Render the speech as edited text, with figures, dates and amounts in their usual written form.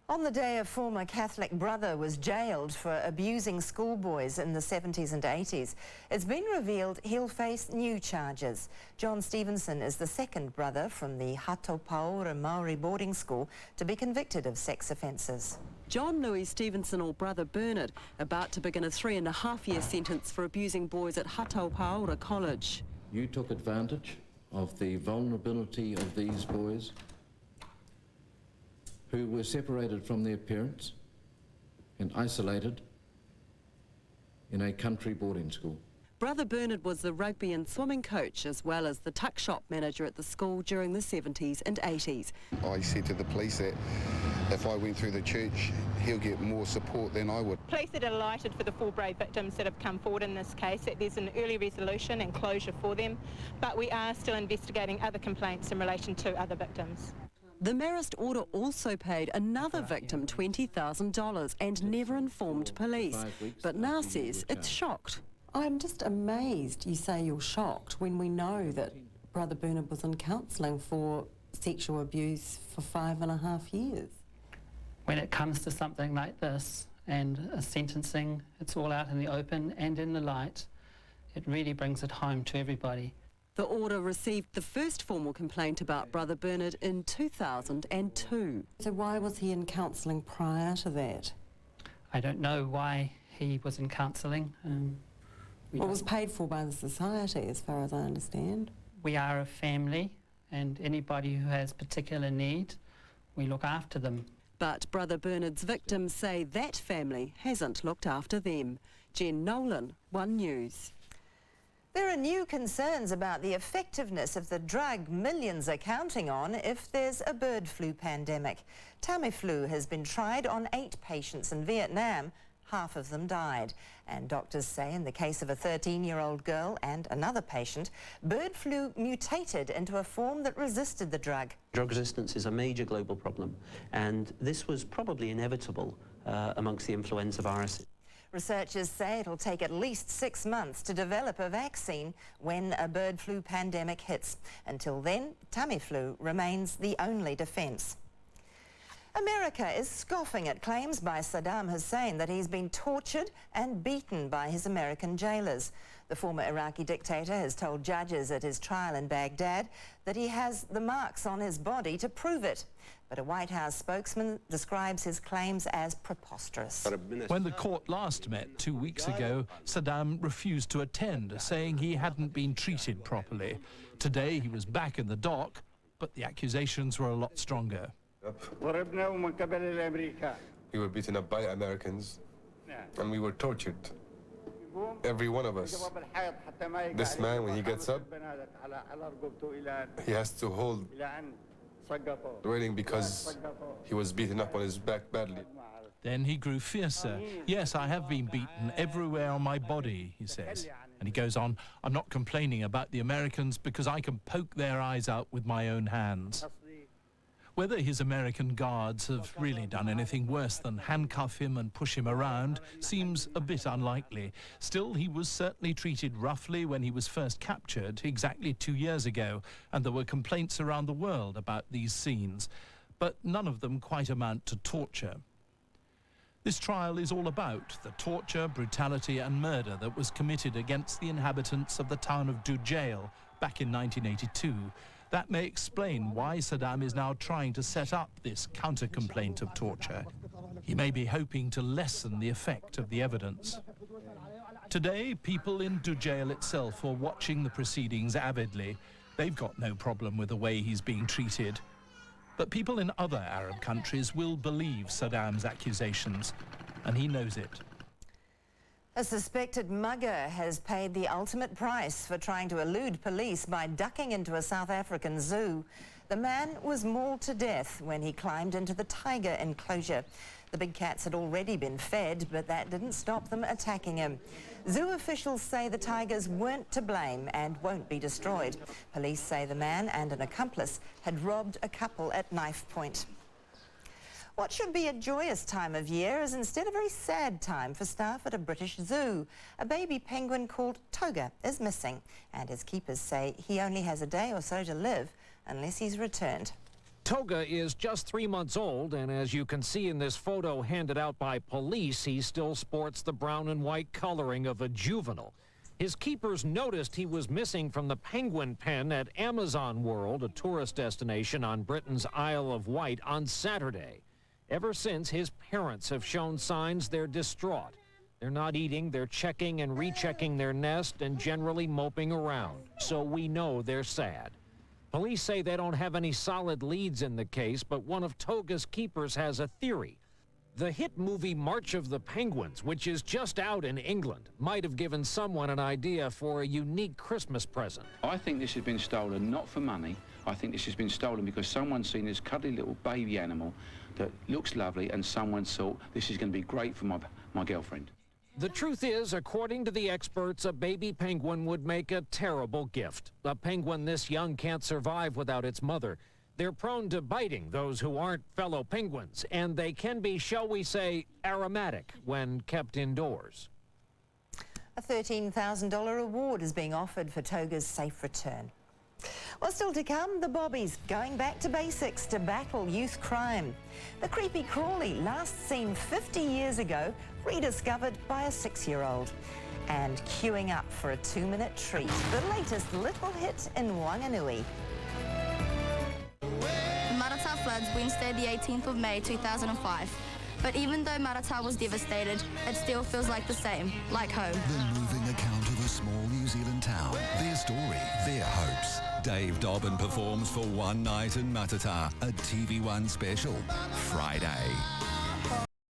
On the day a former Catholic brother was jailed for abusing schoolboys in the 70s and 80s, it's been revealed he'll face new charges. John Stevenson is the second brother from the Hato Paora Maori boarding school to be convicted of sex offences. John Louis Stevenson, or brother Bernard, about to begin a 3.5-year sentence for abusing boys at Hato Paora College. You took advantage of the vulnerability of these boys who were separated from their parents and isolated in a country boarding school. Brother Bernard was the rugby and swimming coach as well as the tuck shop manager at the school during the 70s and 80s. I said to the police that if I went through the church, he'll get more support than I would. Police are delighted for the 4 brave victims that have come forward in this case, that there's an early resolution and closure for them, but we are still investigating other complaints in relation to other victims. The Marist order also paid another victim $20,000 and never informed police, but now says it's shocked. I'm just amazed you say you're shocked when we know that Brother Bernard was in counselling for sexual abuse for 5.5 years. When it comes to something like this and a sentencing, it's all out in the open and in the light. It really brings it home to everybody. The order received the first formal complaint about Brother Bernard in 2002. So why was he in counselling prior to that? I don't know why he was in counselling. It was paid for by the society, as far as I understand. We are a family, and anybody who has particular need, we look after them. But Brother Bernard's victims say that family hasn't looked after them. Jen Nolan, One News. There are new concerns about the effectiveness of the drug millions are counting on if there's a bird flu pandemic. Tamiflu has been tried on 8 patients in Vietnam. Half of them died. And doctors say in the case of a 13-year-old girl and another patient, bird flu mutated into a form that resisted the drug. Drug resistance is a major global problem, and this was probably inevitable amongst the influenza viruses. Researchers say it'll take at least 6 months to develop a vaccine when a bird flu pandemic hits. Until then, Tamiflu remains the only defence. America is scoffing at claims by Saddam Hussein that he's been tortured and beaten by his American jailers. The former Iraqi dictator has told judges at his trial in Baghdad that he has the marks on his body to prove it. But a White House spokesman describes his claims as preposterous. When the court last met 2 weeks ago, Saddam refused to attend, saying he hadn't been treated properly. Today he was back in the dock, but the accusations were a lot stronger. We were beaten up by Americans, and we were tortured. Every one of us. This man, when he gets up, he has to hold the railing because he was beaten up on his back badly. Then he grew fiercer. Yes, I have been beaten everywhere on my body, he says. And he goes on, I'm not complaining about the Americans because I can poke their eyes out with my own hands. Whether his American guards have really done anything worse than handcuff him and push him around seems a bit unlikely. Still, he was certainly treated roughly when he was first captured exactly 2 years ago, and there were complaints around the world about these scenes, but none of them quite amount to torture. This trial is all about the torture, brutality and murder that was committed against the inhabitants of the town of Dujail back in 1982. That may explain why Saddam is now trying to set up this counter-complaint of torture. He may be hoping to lessen the effect of the evidence. Today, people in Dujail itself are watching the proceedings avidly. They've got no problem with the way he's being treated. But people in other Arab countries will believe Saddam's accusations, and he knows it. A suspected mugger has paid the ultimate price for trying to elude police by ducking into a South African zoo. The man was mauled to death when he climbed into the tiger enclosure. The big cats had already been fed, but that didn't stop them attacking him. Zoo officials say the tigers weren't to blame and won't be destroyed. Police say the man and an accomplice had robbed a couple at knife point. What should be a joyous time of year is instead a very sad time for staff at a British zoo. A baby penguin called Toga is missing, and his keepers say he only has a day or so to live unless he's returned. Toga is just 3 months old, and as you can see in this photo handed out by police, he still sports the brown and white coloring of a juvenile. His keepers noticed he was missing from the penguin pen at Amazon World, a tourist destination on Britain's Isle of Wight, on Saturday. Ever since, his parents have shown signs they're distraught. They're not eating, they're checking and rechecking their nest and generally moping around. So we know they're sad. Police say they don't have any solid leads in the case, but one of Toga's keepers has a theory. The hit movie March of the Penguins, which is just out in England, might have given someone an idea for a unique Christmas present. I think this has been stolen not for money. I think this has been stolen because someone's seen this cuddly little baby animal that looks lovely, and someone thought this is going to be great for my girlfriend. The truth is, according to the experts, a baby penguin would make a terrible gift. A penguin this young can't survive without its mother. They're prone to biting those who aren't fellow penguins, and they can be, shall we say, aromatic when kept indoors. A $13,000 award is being offered for Toga's safe return. Well, still to come, the Bobbies going back to basics to battle youth crime. The creepy crawly, last seen 50 years ago, rediscovered by a 6-year-old. And queuing up for a 2-minute treat, the latest little hit in Wanganui. Maratā floods Wednesday the 18th of May 2005. But even though Maratā was devastated, it still feels like the same, like home. The moving account of a small New Zealand town, their story, their hopes. Dave Dobbin performs for one night in Maratā, a TV1 special, Friday.